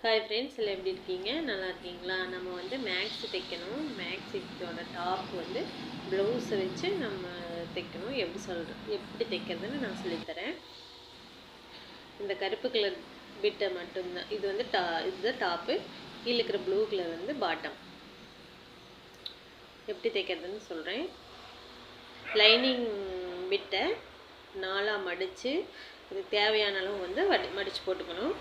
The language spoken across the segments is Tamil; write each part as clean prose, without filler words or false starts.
ஹாய் ஃப்ரெண்ட்ஸ், எல்லாம் எப்படி இருக்கீங்க? நல்லா இருக்கீங்களா? நம்ம வந்து மேக்ஸி தைக்கணும். மேக்ஸிக்கோட டாப் வந்து ப்ளவுஸை வச்சு நம்ம தைக்கணும். எப்படி தைக்கிறதுன்னு நான் சொல்லித்தரேன். இந்த கருப்பு கலர் பிட்டை மட்டும்தான். இது வந்து இதுதான் டாப்பு. கீழே இருக்கிற ப்ளூ கலர் வந்து பாட்டம். எப்படி தைக்கிறதுன்னு சொல்கிறேன். லைனிங் பிட்டை 4ஆக மடித்து அதுக்கு தேவையான அளவு வந்து மடித்து போட்டுக்கணும்.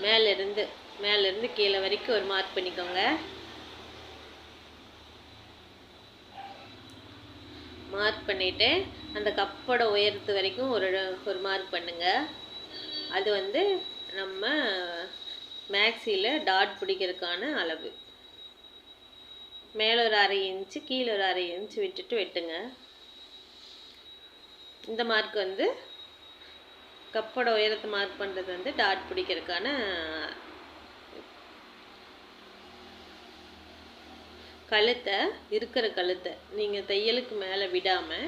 மேலேருந்து கீழே வரைக்கும் ஒரு மார்க் பண்ணிக்கோங்க. மார்க் பண்ணிவிட்டு அந்த கப்போட உயரத்து வரைக்கும் ஒரு மார்க் பண்ணுங்க. அது வந்து நம்ம மேக்ஸியில் டாட் பிடிக்கிறதுக்கான அளவு. மேலே ஒரு 1/2 இன்ச்சு, கீழே ஒரு 1/2 இன்ச்சு விட்டுட்டு வெட்டுங்க. இந்த மார்க் வந்து கப்போட உயரத்தை மார்க் பண்ணுறது வந்து டாட் பிடிக்கிறதுக்கான. கழுத்தை நீங்கள் தையலுக்கு மேலே விடாமல்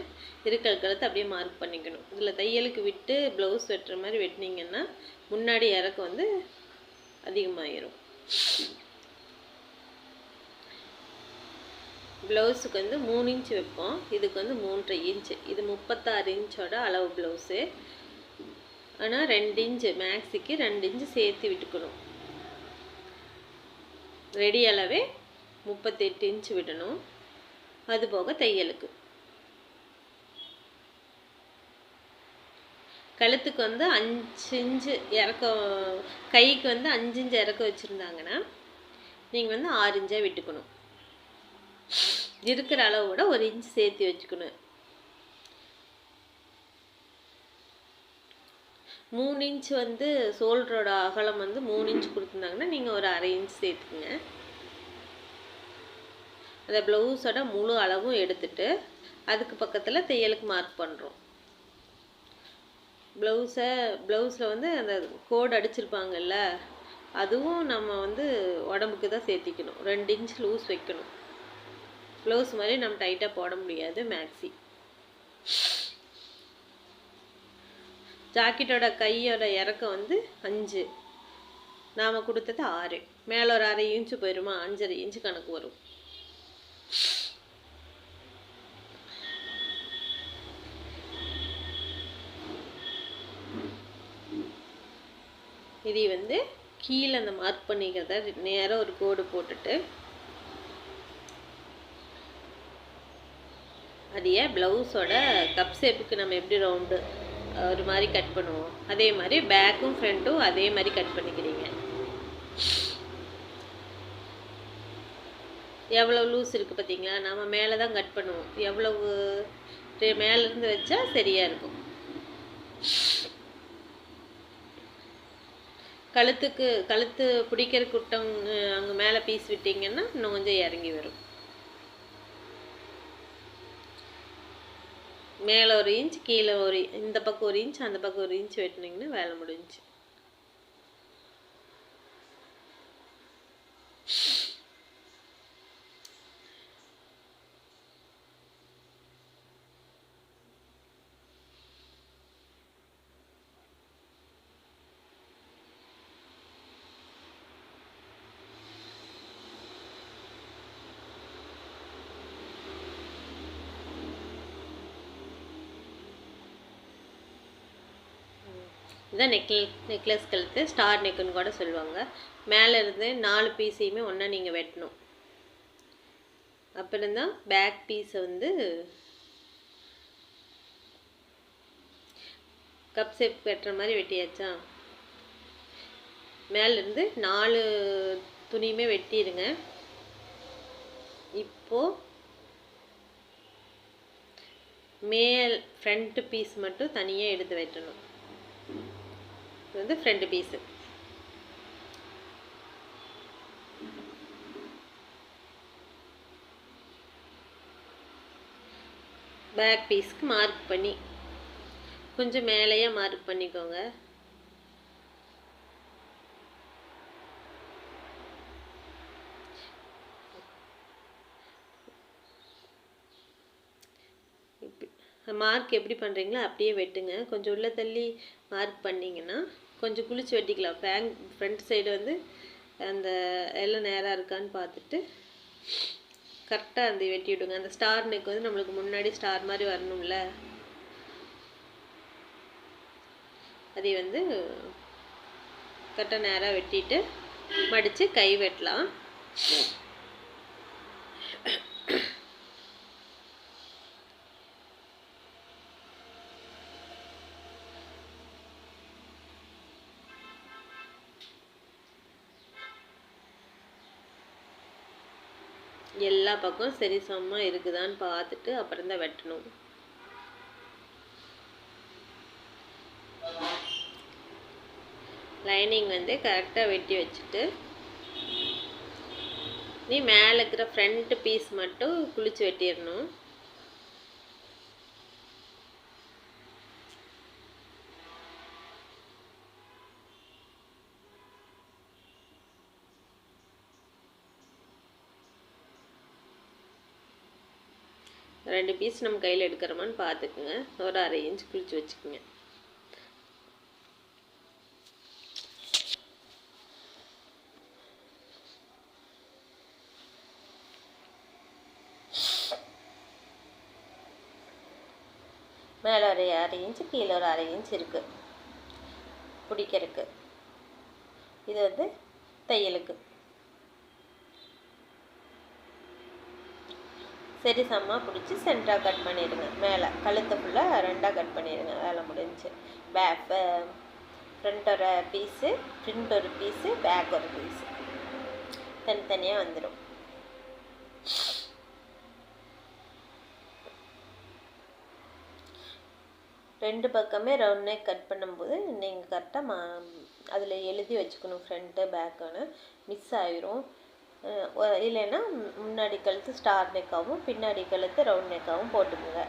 இருக்கிற கழுத்தை அப்படியே மார்க் பண்ணிக்கணும். இதில் தையலுக்கு விட்டு ப்ளவுஸ் வெட்டுற மாதிரி வெட்டினீங்கன்னா முன்னாடி இறக்கம் வந்து அதிகமாகிடும். ப்ளவுஸுக்கு வந்து 3 இன்ச்சு வைப்போம். இதுக்கு வந்து 3.5 இன்ச்சு. இது 36 இன்ச்சோட அளவு ப்ளவுஸு. ஆனால் 2 இன்ச்சு மேக்ஸிக்கு 2 இன்ச்சு சேர்த்து விட்டுக்கணும். ரெடி அளவே 38 இன்ச்சு விடணும். அதுபோக தையலுக்கு கழுத்துக்கு வந்து 5 இன்ச்சு இறக்கம், கைக்கு வந்து 5 இன்ச்சு இறக்கம் வச்சுருந்தாங்கன்னா நீங்கள் வந்து 6 இன்ச்சாக விட்டுக்கணும். இருக்கிற அளவோட 1 இன்ச்சு சேர்த்து வச்சுக்கணும். 3 இன்ச்சு வந்து ஷோல்டரோட அகலம் வந்து 3 இன்ச்சு கொடுத்துருந்தாங்கன்னா நீங்கள் ஒரு 1/2 இன்ச்சு சேர்த்துக்குங்க. அந்த ப்ளவுஸோட முழு அளவும் எடுத்துட்டு அதுக்கு பக்கத்தில் தையலுக்கு மார்க் பண்ணுறோம். ப்ளவுஸில் வந்து அந்த கோடு அடிச்சிருப்பாங்கல்ல, அதுவும் நம்ம வந்து உடம்புக்கு தான் சேர்த்திக்கணும். 2 இன்ச் லூஸ் வைக்கணும். ப்ளவுஸ் மாதிரி நம்ம டைட்டாக போட முடியாது மேக்ஸி. ஜாக்கெட்டோட கையோட இறக்கம் வந்து 5, நாம் கொடுத்தது 6. மேலே ஒரு 1/2 இன்ச்சு போயிடுமா, 5.5 இன்ச்சு கணக்கு வரும். இது வந்து கீழே அந்த மார்க் பண்ணிக்கிறத நேராக ஒரு கோடு போட்டுட்டு அதையே ப்ளவுஸோட கப் ஷேப்புக்கு நம்ம எப்படி ரவுண்டு ஒரு மாதிரி கட் பண்ணுவோம், அதே மாதிரி பேக்கும் ஃப்ரண்ட்டும் அதே மாதிரி கட் பண்ணிக்கிறீங்க. எவ்வளோ லூஸ் இருக்குது பார்த்தீங்களா? நம்ம மேலே தான் கட் பண்ணுவோம். எவ்வளவு மேலேருந்து வச்சா சரியாக இருக்கும். கழுத்து பிடிக்கிற குட்டம் அங்கே மேலே பீஸ் விட்டிங்கன்னா இன்னும் கொஞ்சம் இறங்கி வரும். மேலே 1 இன்ச், கீழே இந்த பக்கம் 1 இன்ச், அந்த பக்கம் 1 இன்ச் வெட்டினீங்கன்னா வேலை முடிஞ்சு. இதுதான் நெக்லஸ் கழுத்து, ஸ்டார் நெக்குன்னு கூட சொல்லுவாங்க. மேலே இருந்து 4 பீஸையுமே ஒன்றா நீங்கள் வெட்டணும். அப்புறம் தான் பேக் பீஸை வந்து கப் ஷேப் வெட்டுற மாதிரி வெட்டியாச்சா. மேலேருந்து 4 துணியுமே வெட்டிடுங்க. இப்போது ஃப்ரண்ட் பீஸ் மட்டும் தனியாக எடுத்து வெட்டணும். இது வந்து ஃப்ரண்ட் பீஸு. பேக் பீஸ்க்கு மார்க் பண்ணி கொஞ்சம் மேலேயே மார்க் பண்ணிக்கோங்க. மார்க் எப்படி பண்ணுறீங்களோ அப்படியே வெட்டுங்க. கொஞ்சம் உள்ள தள்ளி மார்க் பண்ணிங்கன்னா கொஞ்சம் குளிச்சு வெட்டிக்கலாம். ஃப்ரண்ட் சைடு வந்து அந்த எல்லாம் நேராக இருக்கான்னு பார்த்துட்டு கரெக்டாக அந்த வெட்டி விடுங்க. அந்த ஸ்டார் நெக் வந்து நம்மளுக்கு முன்னாடி ஸ்டார் மாதிரி வரணும்ல, அதை வந்து கரெக்டாக நேராக வெட்டிட்டு மடித்து கை வெட்டலாம். எல்லா பக்கம் சரி சமமாக இருக்குதான்னு பார்த்துட்டு அப்புறம் தான் வெட்டணும். லைனிங் வந்து கரெக்டாக வெட்டி வச்சுட்டு நீ மேலே இருக்கிற ஃப்ரண்ட் பீஸ் மட்டும் குளிச்சு வெட்டிடணும். ரெண்டு பீஸ் நம்ம கையில் எடுக்கிறோமான்னு பார்த்துக்குங்க. ஒரு 1/2 இன்ச் குளிச்சு வச்சுக்கோங்க. மேலே ஒரு 1/2 இன்ச்சு, கீழே ஒரு 1/2 இன்ச் இருக்குது பிடிக்கிறதுக்கு. இது வந்து தையலுக்கு சரி சமமாக பிடிச்சி சென்டராக கட் பண்ணிடுங்க. மேலே கழுத்தை ஃபுல்லாக 2ஆக கட் பண்ணிடுங்க. வேலை முடிஞ்சு. ஃப்ரண்ட் ஒரு பீஸு, ஃப்ரண்ட் ஒரு பீஸு, பேக் ஒரு பீஸு தனித்தனியாக வந்துடும். ரெண்டு பக்கமே ரவுண்ட் நெக் கட் பண்ணும்போது நீங்கள் கரெக்டாக அதில் எழுதி வச்சுக்கணும் ஃப்ரண்ட்டு பேக்குன்னு. மிஸ் ஆயிரும். இல்லைன்னா முன்னாடி கழுத்து ஸ்டார் நெக்காகவும் பின்னாடி கழுத்து ரவுண்ட் நெக்காகவும் போட்டுக்குங்க.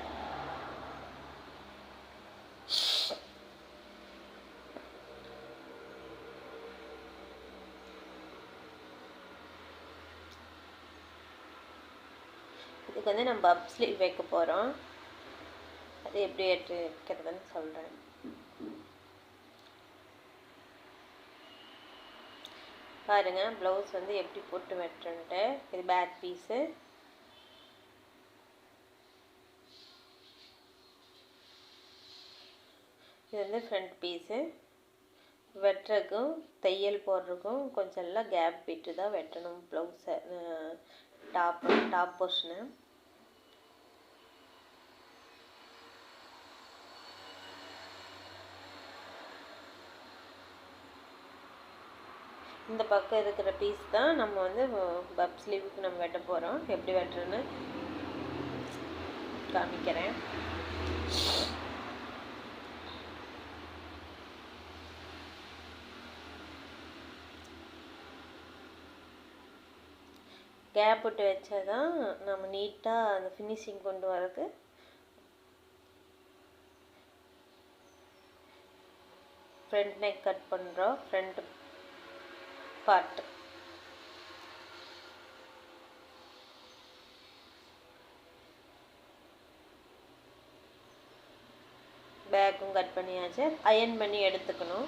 இதுக்கு வந்து நம்ம பப் ஸ்லீவ் வைக்க போகிறோம். அது எப்படி வைக்கிறதுன்னு சொல்கிறேன். பாருங்கள் ப்ளவுஸ் வந்து எப்படி போட்டு வெட்டுறேன்ட்டு. இது பேக் பீஸு. இது வந்து ஃப்ரண்ட் பீஸு. வெட்டுறதுக்கும் தையல் போடுறதுக்கும் கொஞ்சம் எல்லாம் கேப் விட்டு தான் வெட்டணும் ப்ளவுஸை, டாப் போர்ஷனு. இந்த பக்கம் இருக்கிற பீஸ் தான் நம்ம வந்து பப் ஸ்லீவுக்கு நம்ம வெட்ட போகிறோம். எப்படி வெட்டுறேன்னு காமிக்கிறேன். கேப் விட்டு வச்சா தான் நம்ம நீட்டாக அந்த ஃபினிஷிங் கொண்டு வரது. ஃப்ரண்ட் நெக் கட் பண்ணுறோம். ஃப்ரண்ட் பார்ட் பேக்கும் கட் பண்ணியாச்சு. அயர்ன் பண்ணி எடுத்துக்கணும்.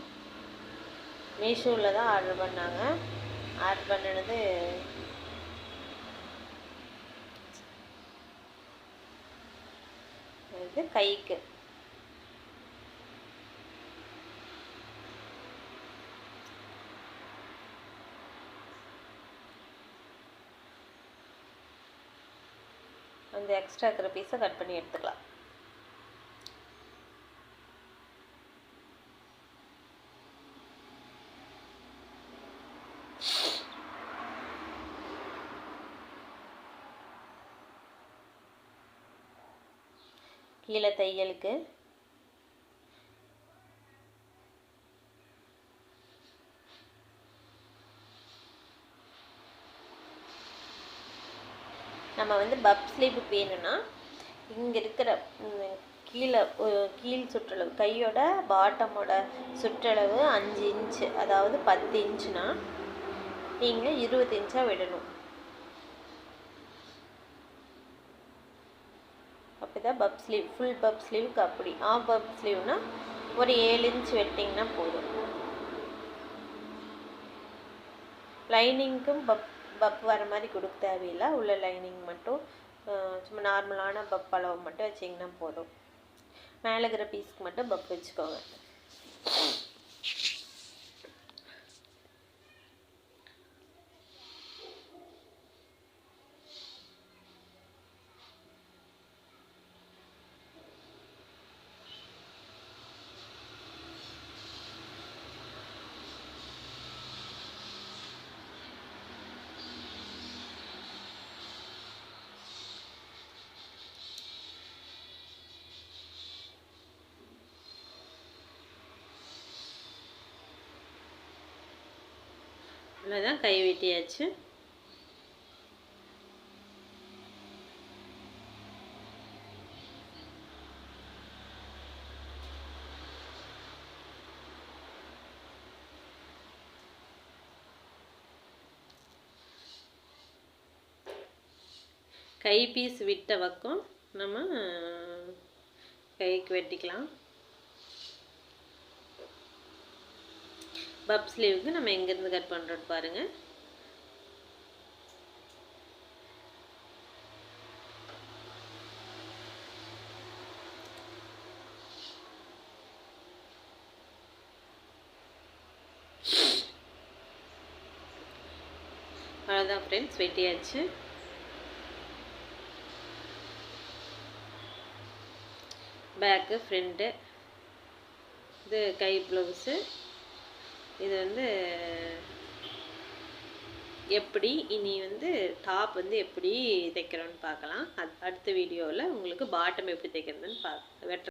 மீஷோவில் தான் ஆர்டர் பண்ணாங்க. ஆர்டர் பண்ணினது இது கைக்கு. அந்த எக்ஸ்ட்ரா இருக்கிற பீஸை கட் பண்ணி எடுத்துக்கலாம். கீழே தையலுக்கு நம்ம வந்து பப் ஸ்லீவுக்கு வேணும்னா இங்கே இருக்கிற கீழ் சுற்றளவு, கையோட பாட்டமோட சுற்றளவு 5 இன்ச்சு, அதாவது 10 இன்ச்சுனா நீங்கள் 20 இன்ச்சாக விடணும். அப்போ தான் பப் ஸ்லீவ், ஃபுல் பப் ஸ்லீவுக்கு அப்படி. ஆஃப் பப் ஸ்லீவ்னால் ஒரு 7 இன்ச் வெட்டிங்கன்னா போதும். லைனிங்க்கும் பப் வர மாதிரி கொடுக்க தேவையில்லை. உள்ள லைனிங் மட்டும் சும்மா நார்மலான பப் அளவு மட்டும் வச்சிங்கன்னா போதும். மேலே இருக்கிற பீஸ்க்கு மட்டும் பப் வச்சுக்கோங்க. அவ்வளோதான், கை வெட்டியாச்சு. கை பீஸ் விட்ட பக்கம் நம்ம கைக்கு வெட்டிக்கலாம். பப் ஸ்லீவுக்கு நம்ம எங்கேருந்து கட் பண்ணுறோன்னு பாருங்கள். அவ்வளோதான் ஃப்ரெண்ட்ஸ், வெட்டியாச்சு. பேக்கு, ஃப்ரண்ட்டு, இது கை ப்ளவுஸு. இது வந்து எப்படி இனி வந்து டாப் வந்து எப்படி தைக்கிறோன்னு பார்க்கலாம். அடுத்த வீடியோவில் உங்களுக்கு பாட்டம் எப்படி தைக்கிறதுன்னு வெட்டுறேன்.